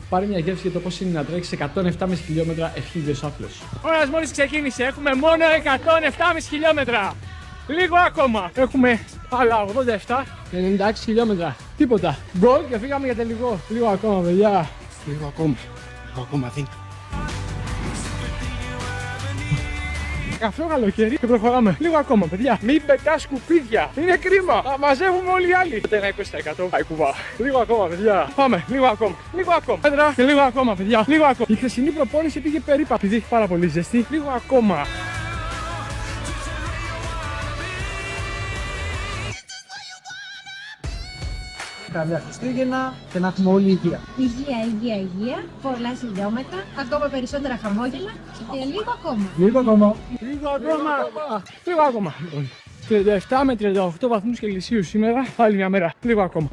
Πάρε μια γεύση για το πώς είναι να τρέξεις 107,5 χιλιόμετρα ευχίδιος άπλος. Ο ώρας μόλις ξεκίνησε, έχουμε μόνο 107,5 χιλιόμετρα. Λίγο ακόμα. Έχουμε άλλα 87 και 96 χιλιόμετρα. Τίποτα. Γκολ και φύγαμε για τελικό. Λίγο ακόμα, παιδιά. Λίγο ακόμα, δίνει. Καφέ καλοκαίρι και προχωράμε. Λίγο ακόμα, παιδιά. Μην πετά σκουπίδια. Είναι κρίμα. Θα μαζεύουμε όλοι οι άλλοι. Ένα 20%. Πάει κουβά. Λίγο ακόμα, παιδιά. Πάμε. Λίγο ακόμα. Λίγο ακόμα. Πέτρα και λίγο ακόμα, παιδιά. Λίγο ακόμα. Η χθεσινή προπόνηση πήγε περίπου επειδή έχει πάρα πολύ ζεστή. Λίγο ακόμα. Καλά Χριστούγεννα και να έχουμε όλη υγεία. Υγεία. Πολλά χιλιόμετρα. Ακόμα περισσότερα χαμόγελα. Και λίγο ακόμα. Λίγο ακόμα. Λίγο ακόμα. 37 με 38 βαθμούς Κελσίου σήμερα. Άλλη μια μέρα. Λίγο ακόμα.